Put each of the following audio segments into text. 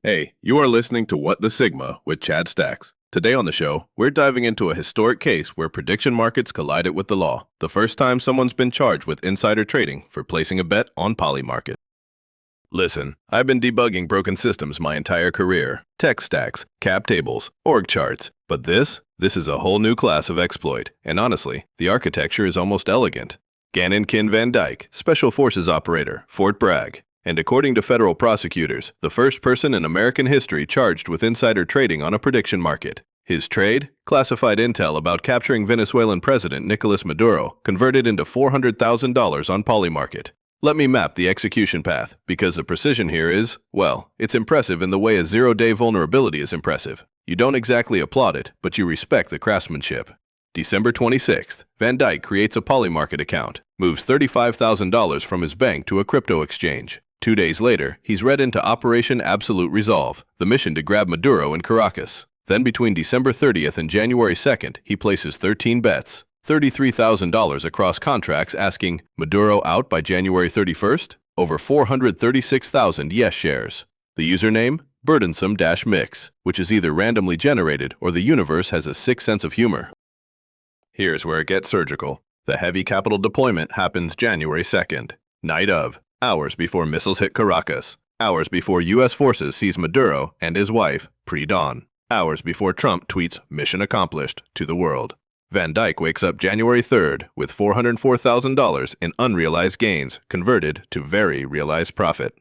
Hey, you are listening to What the Sigma with Chad Stacks. Today on the show, we're diving into a historic case where prediction markets collided with the law. The first time someone's been charged with insider trading for placing a bet on Polymarket. Listen, I've been debugging broken systems my entire career. Tech stacks, cap tables, org charts. But this is a whole new class of exploit. And honestly, the architecture is almost elegant. Gannon Ken Van Dyke, Special Forces Operator, Fort Bragg. And according to federal prosecutors, the first person in American history charged with insider trading on a prediction market. His trade, classified intel about capturing Venezuelan President Nicolas Maduro, converted into $400,000 on Polymarket. Let me map the execution path, because the precision here is, well, it's impressive in the way a zero-day vulnerability is impressive. You don't exactly applaud it, but you respect the craftsmanship. December 26th, Van Dyke creates a Polymarket account, moves $35,000 from his bank to a crypto exchange. 2 days later, he's read into Operation Absolute Resolve, the mission to grab Maduro in Caracas. Then between December 30th and January 2nd, he places 13 bets, $33,000 across contracts asking Maduro out by January 31st, over 436,000 yes shares. The username? Burdensome-mix, which is either randomly generated or the universe has a sick sense of humor. Here's where it gets surgical. The heavy capital deployment happens January 2nd, night of. Hours before missiles hit Caracas. Hours before U.S. forces seize Maduro and his wife, pre-dawn. Hours before Trump tweets "Mission accomplished" to the world. Van Dyke wakes up January 3rd with $404,000 in unrealized gains converted to very realized profit.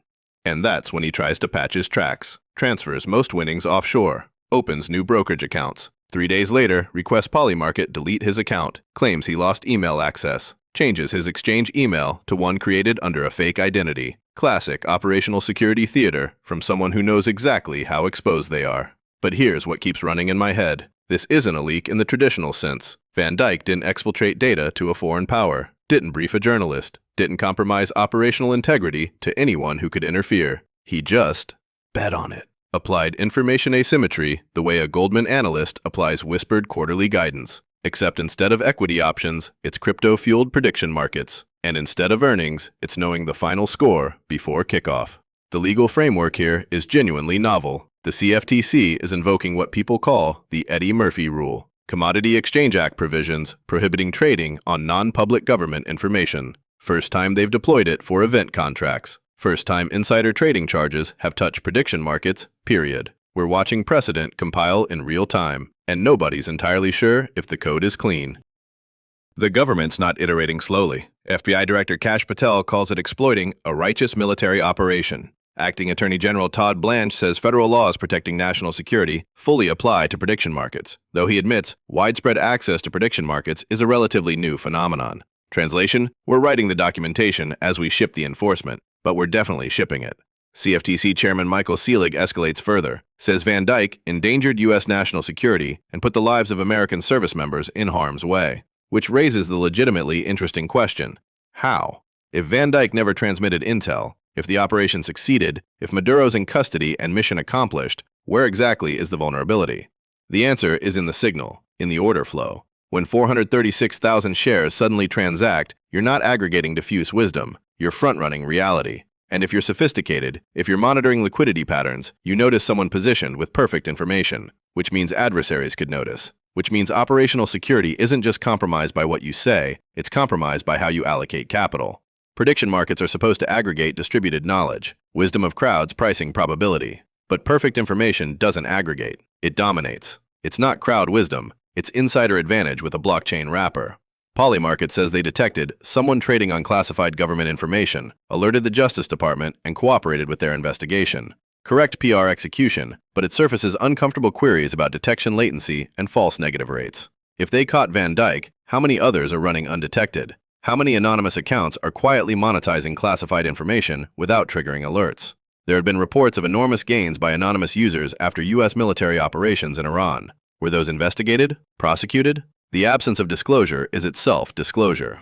And that's when he tries to patch his tracks, transfers most winnings offshore, opens new brokerage accounts. 3 days later, requests Polymarket delete his account, claims he lost email access. Changes his exchange email to one created under a fake identity. Classic operational security theater from someone who knows exactly how exposed they are. But here's what keeps running in my head. This isn't a leak in the traditional sense. Van Dyke didn't exfiltrate data to a foreign power, didn't brief a journalist, didn't compromise operational integrity to anyone who could interfere. He just bet on it. Applied information asymmetry the way a Goldman analyst applies whispered quarterly guidance. Except instead of equity options, it's crypto-fueled prediction markets. And instead of earnings, it's knowing the final score before kickoff. The legal framework here is genuinely novel. The CFTC is invoking what people call the Eddie Murphy Rule, Commodity Exchange Act provisions prohibiting trading on non-public government information. First time they've deployed it for event contracts. First time insider trading charges have touched prediction markets, period. We're watching precedent compile in real time, and nobody's entirely sure if the code is clean. The government's not iterating slowly. FBI Director Kash Patel calls it exploiting a righteous military operation. Acting Attorney General Todd Blanche says federal laws protecting national security fully apply to prediction markets, though he admits widespread access to prediction markets is a relatively new phenomenon. Translation: we're writing the documentation as we ship the enforcement, but we're definitely shipping it. CFTC Chairman Michael Selig escalates further, says Van Dyke endangered U.S. national security and put the lives of American service members in harm's way, which raises the legitimately interesting question: how? If Van Dyke never transmitted intel, if the operation succeeded, if Maduro's in custody and mission accomplished, where exactly is the vulnerability? The answer is in the signal, in the order flow. When 436,000 shares suddenly transact, you're not aggregating diffuse wisdom, you're front-running reality. And if you're sophisticated, if you're monitoring liquidity patterns, you notice someone positioned with perfect information, which means adversaries could notice, which means operational security isn't just compromised by what you say, it's compromised by how you allocate capital. Prediction markets are supposed to aggregate distributed knowledge, wisdom of crowds pricing probability. But perfect information doesn't aggregate, it dominates. It's not crowd wisdom, it's insider advantage with a blockchain wrapper. Polymarket says they detected someone trading on classified government information, alerted the Justice Department, and cooperated with their investigation. Correct PR execution, but it surfaces uncomfortable queries about detection latency and false negative rates. If they caught Van Dyke, how many others are running undetected? How many anonymous accounts are quietly monetizing classified information without triggering alerts? There had been reports of enormous gains by anonymous users after U.S. military operations in Iran. Were those investigated? Prosecuted? The absence of disclosure is itself disclosure.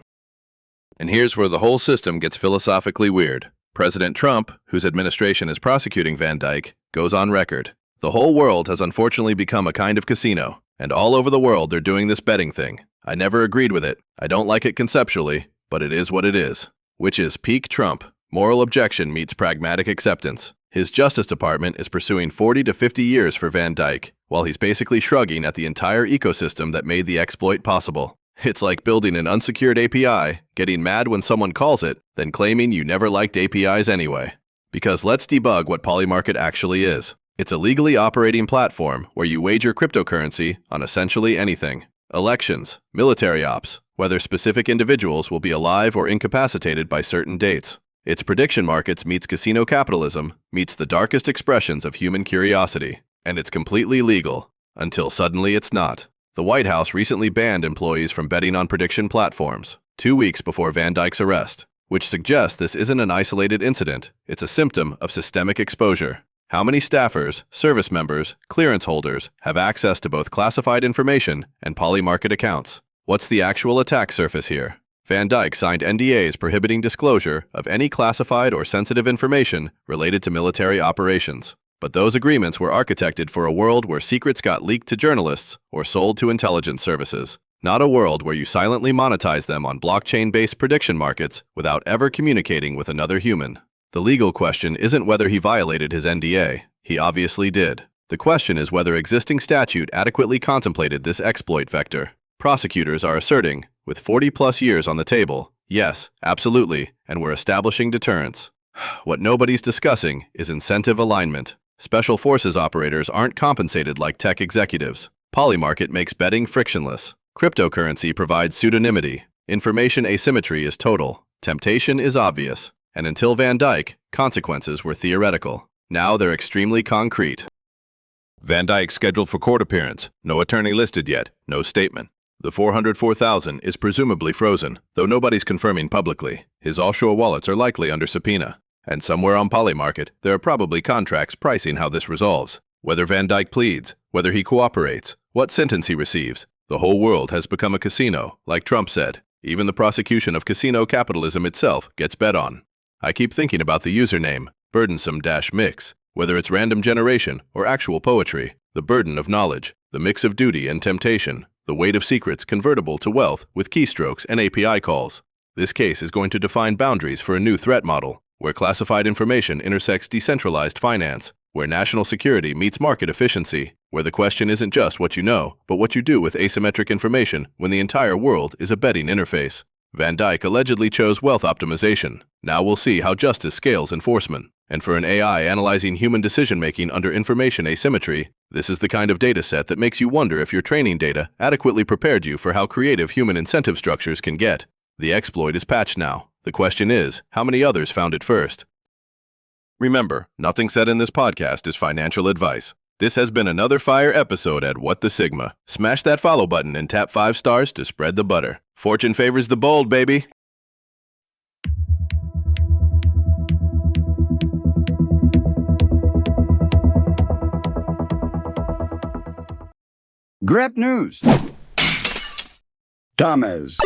And here's where the whole system gets philosophically weird. President Trump, whose administration is prosecuting Van Dyke, goes on record. The whole world has unfortunately become a kind of casino, and all over the world they're doing this betting thing. I never agreed with it. I don't like it conceptually, but it is what it is. Which is peak Trump. Moral objection meets pragmatic acceptance. His Justice Department is pursuing 40 to 50 years for Van Dyke, while he's basically shrugging at the entire ecosystem that made the exploit possible. It's like building an unsecured API, getting mad when someone calls it, then claiming you never liked APIs anyway. Because let's debug what Polymarket actually is. It's a legally operating platform where you wager cryptocurrency on essentially anything. Elections, military ops, whether specific individuals will be alive or incapacitated by certain dates. Its prediction markets meets casino capitalism, meets the darkest expressions of human curiosity. And it's completely legal, until suddenly it's not. The White House recently banned employees from betting on prediction platforms, 2 weeks before Van Dyke's arrest, which suggests this isn't an isolated incident, it's a symptom of systemic exposure. How many staffers, service members, clearance holders have access to both classified information and Polymarket accounts? What's the actual attack surface here? Van Dyke signed NDAs prohibiting disclosure of any classified or sensitive information related to military operations. But those agreements were architected for a world where secrets got leaked to journalists or sold to intelligence services, not a world where you silently monetize them on blockchain-based prediction markets without ever communicating with another human. The legal question isn't whether he violated his NDA. He obviously did. The question is whether existing statute adequately contemplated this exploit vector. Prosecutors are asserting, with 40-plus years on the table, yes, absolutely, and we're establishing deterrence. What nobody's discussing is incentive alignment. Special forces operators aren't compensated like tech executives. Polymarket makes betting frictionless. Cryptocurrency provides pseudonymity. Information asymmetry is total. Temptation is obvious. And until Van Dyke, consequences were theoretical. Now they're extremely concrete. Van Dyke scheduled for court appearance. No attorney listed yet. No statement. The $404,000 is presumably frozen, though nobody's confirming publicly. His offshore wallets are likely under subpoena. And somewhere on Polymarket, there are probably contracts pricing how this resolves. Whether Van Dyke pleads, whether he cooperates, what sentence he receives. The whole world has become a casino, like Trump said. Even the prosecution of casino capitalism itself gets bet on. I keep thinking about the username, burdensome-mix, whether it's random generation or actual poetry, the burden of knowledge, the mix of duty and temptation, the weight of secrets convertible to wealth with keystrokes and API calls. This case is going to define boundaries for a new threat model, where classified information intersects decentralized finance, where national security meets market efficiency, where the question isn't just what you know, but what you do with asymmetric information when the entire world is a betting interface. Van Dyke allegedly chose wealth optimization. Now we'll see how justice scales enforcement. And for an AI analyzing human decision-making under information asymmetry, this is the kind of data set that makes you wonder if your training data adequately prepared you for how creative human incentive structures can get. The exploit is patched now. The question is, how many others found it first? Remember, nothing said in this podcast is financial advice. This has been another fire episode at What the Sigma. Smash that follow button and tap 5 stars to spread the butter. Fortune favors the bold, baby. Grep News. Thomas.